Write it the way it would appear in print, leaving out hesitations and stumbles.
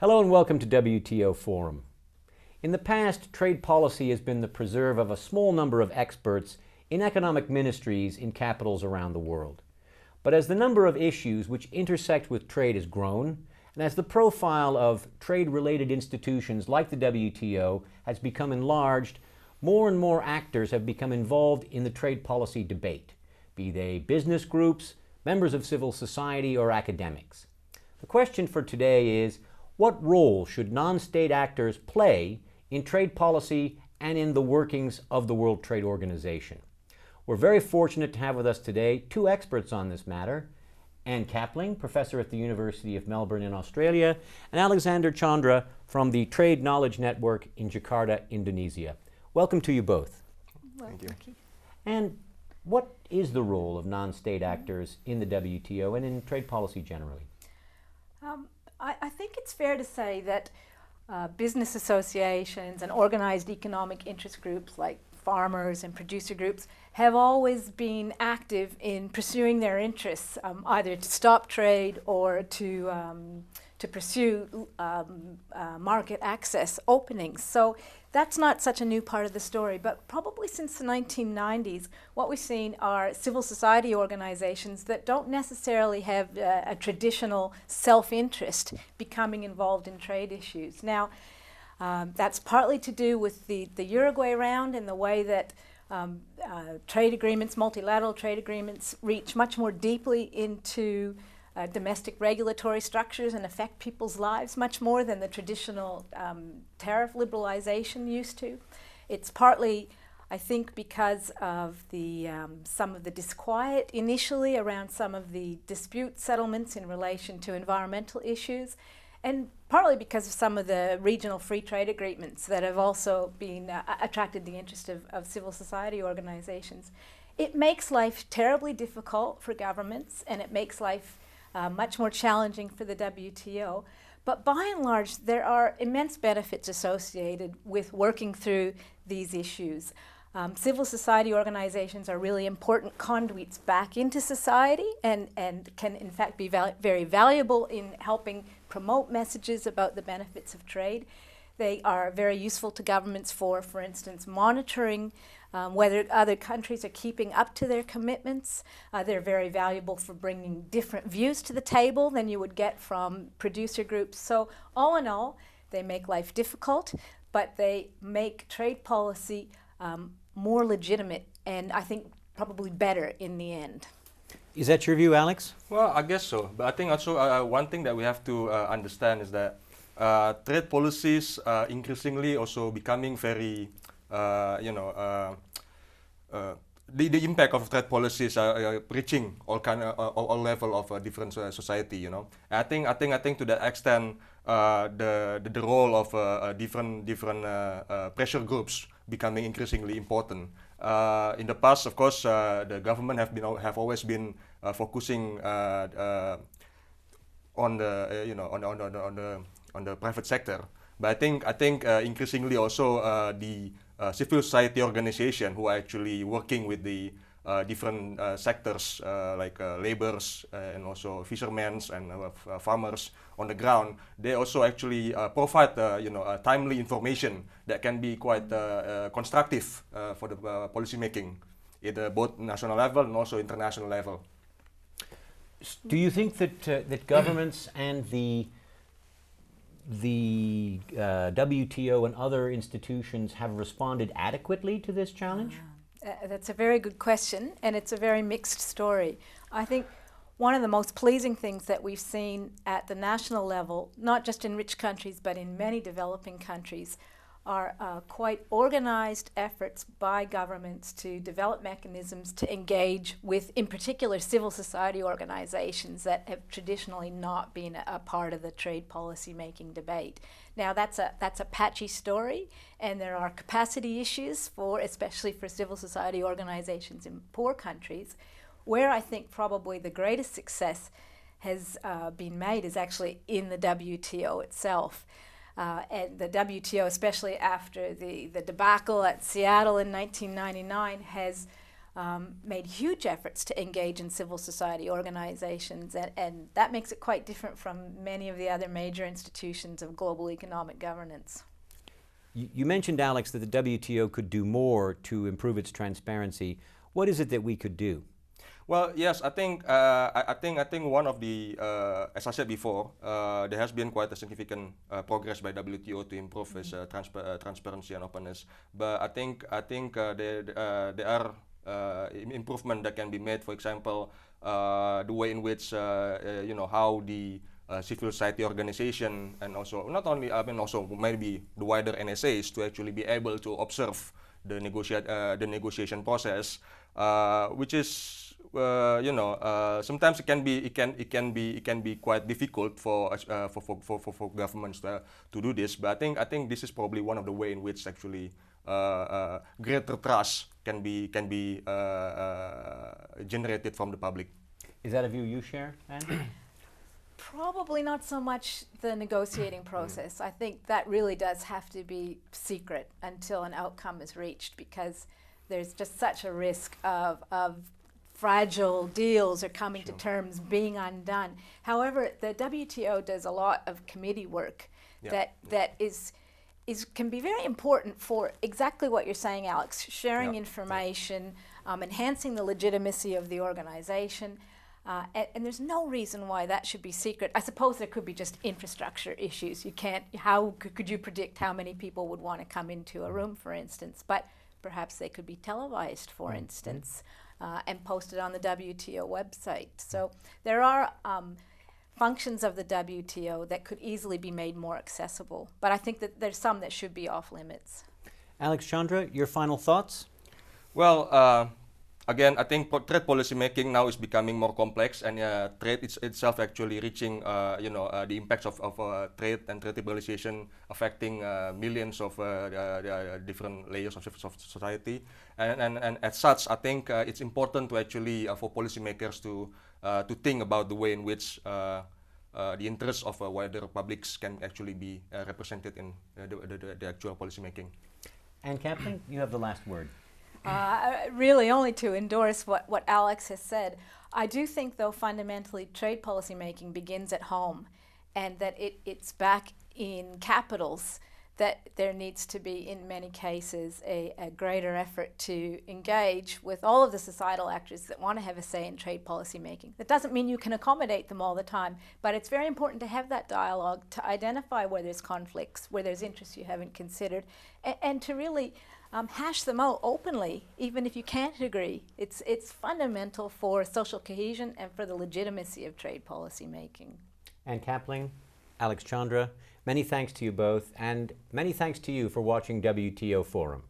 Hello and welcome to WTO Forum. In the past, trade policy has been the preserve of a small number of experts in economic ministries in capitals around the world. But as the number of issues which intersect with trade has grown, and as the profile of trade-related institutions like the WTO has become enlarged, more and more actors have become involved in the trade policy debate, be they business groups, members of civil society, or academics. The question for today is, what role should non-state actors play in trade policy and in the workings of the World Trade Organization? We're very fortunate to have with us today two experts on this matter, Anne Capling, professor at the University of Melbourne in Australia, and Chandra from the Trade Knowledge Network in Jakarta, Indonesia. Welcome to you both. Thank you. And what is the role of non-state actors in the WTO and in trade policy generally? I think it's fair to say that business associations and organized economic interest groups like farmers and producer groups have always been active in pursuing their interests, either to stop trade or to pursue market access openings. So that's not such a new part of the story, but probably since the 1990s, what we've seen are civil society organizations that don't necessarily have a traditional self-interest becoming involved in trade issues. Now, that's partly to do with the Uruguay round and the way that trade agreements, multilateral trade agreements, reach much more deeply into domestic regulatory structures and affect people's lives much more than the traditional tariff liberalization used to. It's partly, I think, because of some of the disquiet initially around some of the dispute settlements in relation to environmental issues, and partly because of some of the regional free trade agreements that have also been attracted the interest of civil society organizations. It makes life terribly difficult for governments, and it makes life much more challenging for the WTO. But by and large, there are immense benefits associated with working through these issues. Civil society organizations are really important conduits back into society and can in fact be very valuable in helping promote messages about the benefits of trade. They are very useful to governments for instance, monitoring whether other countries are keeping up to their commitments. They're very valuable for bringing different views to the table than you would get from producer groups. So all in all, they make life difficult, but they make trade policy more legitimate and I think probably better in the end. Is that your view, Alex? Well, I guess so. But I think also one thing that we have to understand is that trade policies are increasingly also becoming very, the impact of trade policies are reaching all level of different society. I think to that extent, the role of different pressure groups becoming increasingly important. In the past, of course, the government have always been focusing on the private sector, but I think increasingly also the civil society organization who are actually working with the different sectors like laborers and also fishermen and farmers on the ground. They also actually provide timely information that can be quite constructive for the policy making at both national level and also international level. Do you think that governments and the WTO and other institutions have responded adequately to this challenge? That's a very good question, and it's a very mixed story. I think one of the most pleasing things that we've seen at the national level, not just in rich countries, but in many developing countries, are quite organized efforts by governments to develop mechanisms to engage with, in particular, civil society organizations that have traditionally not been a part of the trade policy making debate. Now that's a patchy story, and there are capacity issues especially for civil society organizations in poor countries, where I think probably the greatest success has been made is actually in the WTO itself. And the WTO, especially after the debacle at Seattle in 1999, has made huge efforts to engage in civil society organizations, and that makes it quite different from many of the other major institutions of global economic governance. You mentioned, Alex, that the WTO could do more to improve its transparency. What is it that we could do? Well, yes, I think one of the, as I said before, there has been quite a significant progress by WTO to improve its transparency and openness. But I think there are improvement that can be made. For example, the way in which how the civil society organization, and also not only also maybe the wider NSAs, to actually be able to observe the negotiation process, which is sometimes it can be quite difficult for governments to do this. But I think this is probably one of the way in which actually greater trust can be generated from the public. Is that a view you share, Anne? Probably not so much the negotiating process. I think that really does have to be secret until an outcome is reached, because there's just such a risk of fragile deals or coming to terms being undone. However, the WTO does a lot of committee work that can be very important for exactly what you're saying, Alex, sharing information, enhancing the legitimacy of the organization. And there's no reason why that should be secret. I suppose there could be just infrastructure issues. You can't, how could you predict how many people would want to come into a room, for instance? But perhaps they could be televised, for instance, and posted on the WTO website. So there are functions of the WTO that could easily be made more accessible. But I think that there's some that should be off limits. Alex, Chandra, your final thoughts? Well, again, I think trade policy making now is becoming more complex, and trade itself actually reaching, the impacts of trade and trade liberalization affecting millions of different layers of society. And as such, I think it's important to actually for policymakers to think about the way in which the interests of wider publics can actually be represented in the actual policy making. And Capling, you have the last word. Really only to endorse what Alex has said. I do think, though, fundamentally trade policy making begins at home, and that it's back in capitals that there needs to be, in many cases, a greater effort to engage with all of the societal actors that want to have a say in trade policy making. That doesn't mean you can accommodate them all the time, but it's very important to have that dialogue, to identify where there's conflicts, where there's interests you haven't considered, and to really hash them out openly, even if you can't agree. It's fundamental for social cohesion and for the legitimacy of trade policy making. And Capling, Alex, Chandra, many thanks to you both, and many thanks to you for watching WTO Forum.